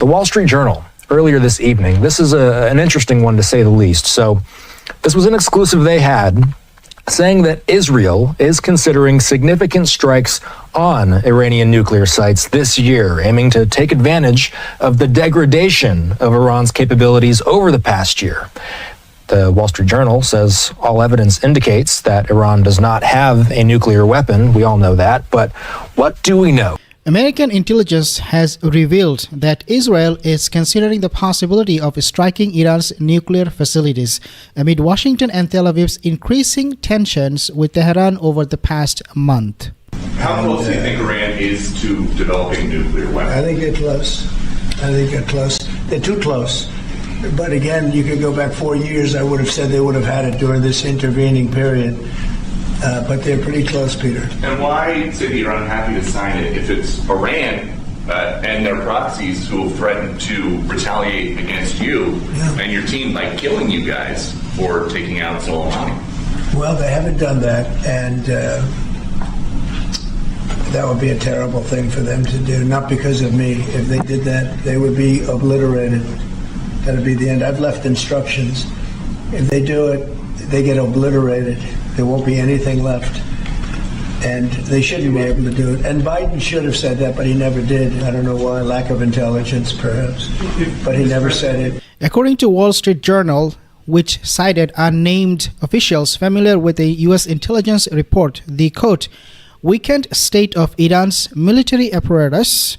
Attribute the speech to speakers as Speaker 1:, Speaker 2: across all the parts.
Speaker 1: The Wall Street Journal, earlier this evening, this is an interesting one to say the least. So this was an exclusive they had, saying that Israel is considering significant strikes on Iranian nuclear sites this year, aiming to take advantage of the degradation of Iran's capabilities over the past year. The Wall Street Journal says all evidence indicates that Iran does not have a nuclear weapon. We all know that, but what do we know?
Speaker 2: American intelligence has revealed that Israel is considering the possibility of striking Iran's nuclear facilities amid Washington and Tel Aviv's increasing tensions with Tehran over the past month.
Speaker 3: How close do you think Iran is to developing nuclear weapons?
Speaker 4: I think they're close. They're too close. But again, you could go back 4 years, I would have said they would have had it during this intervening period. But they're pretty close, Peter.
Speaker 3: And why say that you're unhappy to sign it if it's Iran and their proxies who will threaten to retaliate against you and your team by killing you guys for taking out Soleimani?
Speaker 4: Well, they haven't done that, and that would be a terrible thing for them to do, not because of me. If they did that, they would be obliterated. That would be the end. I've left instructions. If they do it, they get obliterated. There won't be anything left. And they shouldn't be able to do it. And Biden should have said that, but he never did. I don't know why, lack of intelligence perhaps. But he never said it.
Speaker 2: According to Wall Street Journal, which cited unnamed officials familiar with the U.S. intelligence report, the quote, weakened state of Iran's military apparatus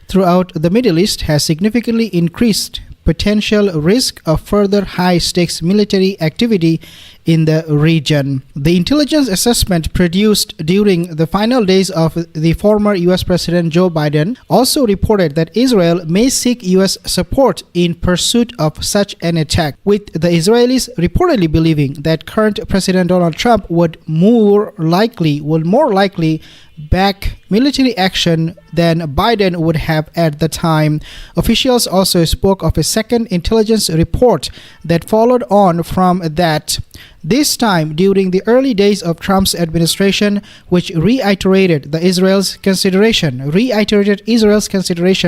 Speaker 2: throughout the Middle East has significantly increased potential risk of further high-stakes military activity in the region. The intelligence assessment produced during the final days of the former U.S. President Joe Biden also reported that Israel may seek U.S. support in pursuit of such an attack, with the Israelis reportedly believing that current President Donald Trump would more likely back military action than Biden would have at the time. Officials also spoke of a second intelligence report that followed on from that, this time during the early days of Trump's administration, which reiterated Israel's consideration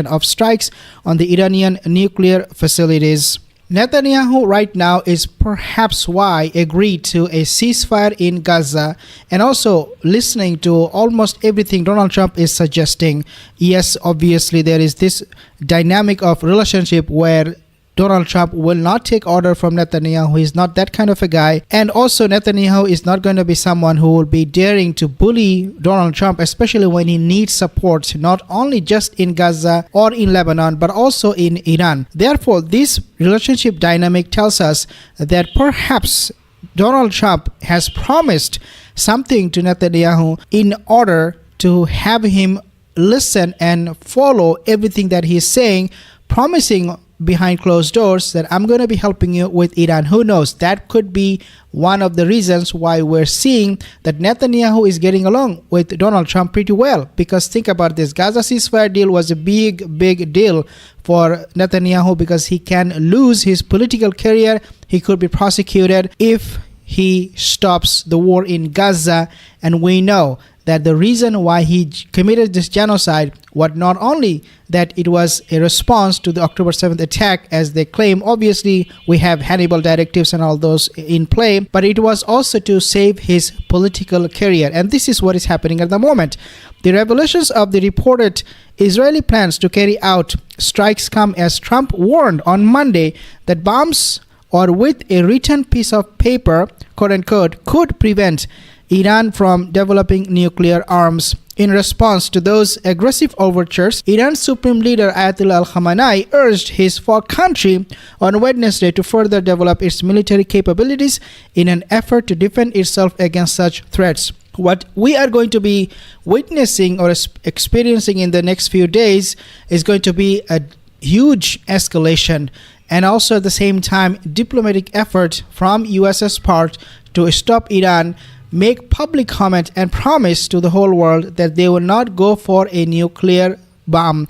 Speaker 2: of strikes on the Iranian nuclear facilities. Netanyahu right now is perhaps why agreed to a ceasefire in Gaza and also listening to almost everything Donald Trump is suggesting. Yes, obviously there is this dynamic of relationship where Donald Trump will not take order from Netanyahu. He's not that kind of a guy. And also Netanyahu is not going to be someone who will be daring to bully Donald Trump, especially when he needs support, not only just in Gaza or in Lebanon, but also in Iran. Therefore, this relationship dynamic tells us that perhaps Donald Trump has promised something to Netanyahu in order to have him listen and follow everything that he's saying, promising behind closed doors that I'm going to be helping you with Iran. Who knows? That could be one of the reasons why we're seeing that Netanyahu is getting along with Donald Trump pretty well. Because think about this, Gaza ceasefire deal was a big deal for Netanyahu because he can lose his political career. He could be prosecuted if he stops the war in Gaza. And we know that the reason why he committed this genocide was not only that it was a response to the October 7th attack, as they claim. Obviously, we have Hannibal directives and all those in play, but it was also to save his political career. And this is what is happening at the moment. The revelations of the reported Israeli plans to carry out strikes come as Trump warned on Monday that bombs or with a written piece of paper, quote unquote, could prevent Iran from developing nuclear arms. In response to those aggressive overtures, Iran's Supreme Leader Ayatollah Al-Khamenei urged his country on Wednesday to further develop its military capabilities in an effort to defend itself against such threats. What we are going to be witnessing or experiencing in the next few days is going to be a huge escalation and also at the same time diplomatic effort from US's part to stop Iran, make public comment and promise to the whole world that they will not go for a nuclear bomb.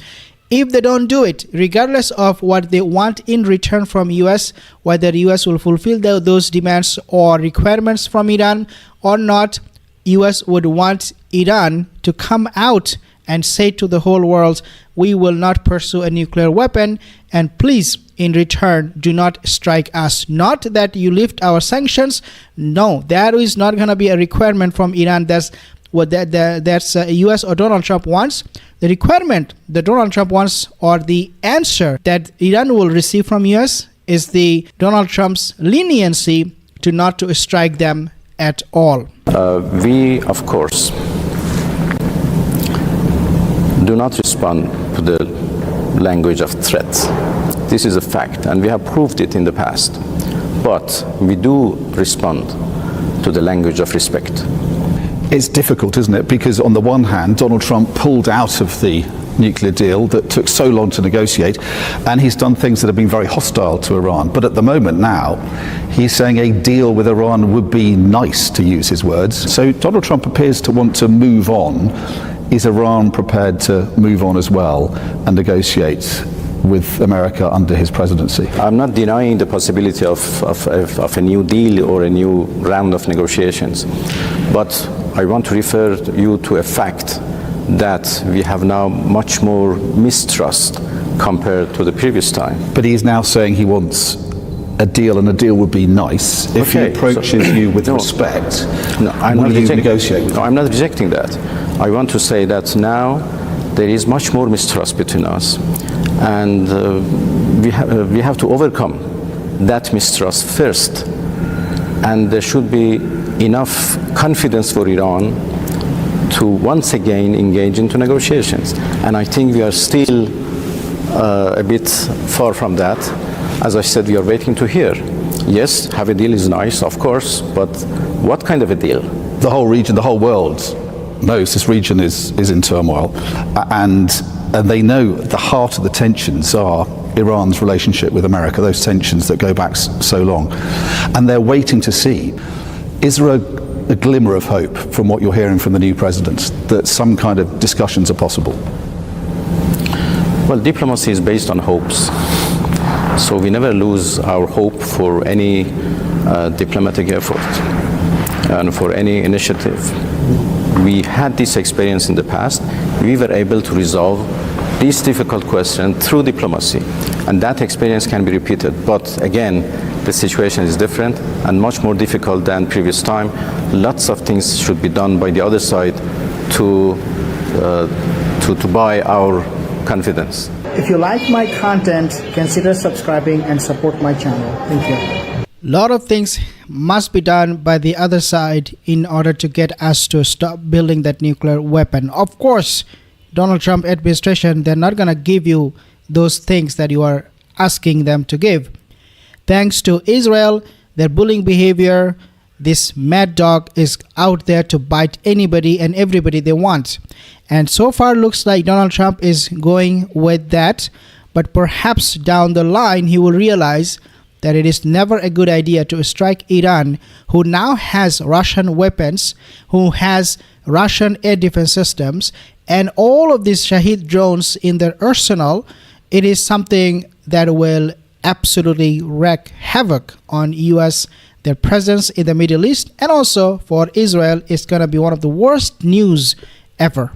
Speaker 2: If they don't do it, regardless of what they want in return from US, whether US will fulfill those demands or requirements from Iran or not, US would want Iran to come out and say to the whole world, we will not pursue a nuclear weapon, and please, in return, do not strike us. Not that you lift our sanctions. No, that is not going to be a requirement from Iran. That's what that's US or Donald Trump wants. The requirement that Donald Trump wants, or the answer that Iran will receive from US, is the Donald Trump's leniency to not to strike them at all.
Speaker 5: We, of course, do not respond to the language of threat. This is a fact, and we have proved it in the past. But we do respond to the language of respect.
Speaker 6: It's difficult, isn't it? Because on the one hand, Donald Trump pulled out of the nuclear deal that took so long to negotiate, and he's done things that have been very hostile to Iran. But at the moment now, he's saying a deal with Iran would be nice, to use his words. So Donald Trump appears to want to move on. Is Iran prepared to move on as well and negotiate with America under his presidency?
Speaker 5: I'm not denying the possibility of a new deal or a new round of negotiations, but I want to refer you to a fact that we have now much more mistrust compared to the previous time.
Speaker 6: But he's now saying he wants a deal, and a deal would be nice. If he approaches you with respect, will you negotiate with him?
Speaker 5: No, I'm not rejecting that. I want to say that now there is much more mistrust between us, and we have to overcome that mistrust first, and there should be enough confidence for Iran to once again engage into negotiations. And I think we are still a bit far from that. As I said, we are waiting to hear. Yes, have a deal is nice, of course, but what kind of a deal?
Speaker 6: The whole region, the whole world knows this region is in turmoil, and they know the heart of the tensions are Iran's relationship with America, those tensions that go back so long. And they're waiting to see, is there a glimmer of hope from what you're hearing from the new president that some kind of discussions are possible?
Speaker 5: Well, diplomacy is based on hopes. So we never lose our hope for any diplomatic effort and for any initiative. We had this experience in the past. We were able to resolve this difficult question through diplomacy, and that experience can be repeated. But again, the situation is different and much more difficult than previous time. Lots of things should be done by the other side to buy our confidence.
Speaker 2: If you like my content, consider subscribing and support my channel. Thank you. Lot of things must be done by the other side in order to get us to stop building that nuclear weapon. Of course, Donald Trump administration, they're not going to give you those things that you are asking them to give. Thanks to Israel, their bullying behavior, this mad dog is out there to bite anybody and everybody they want. And so far looks like Donald Trump is going with that, but perhaps down the line he will realize that it is never a good idea to strike Iran, who now has Russian weapons, who has Russian air defense systems, and all of these Shahid drones in their arsenal. It is something that will absolutely wreak havoc on US, their presence in the Middle East, and also for Israel, it's going to be one of the worst news ever.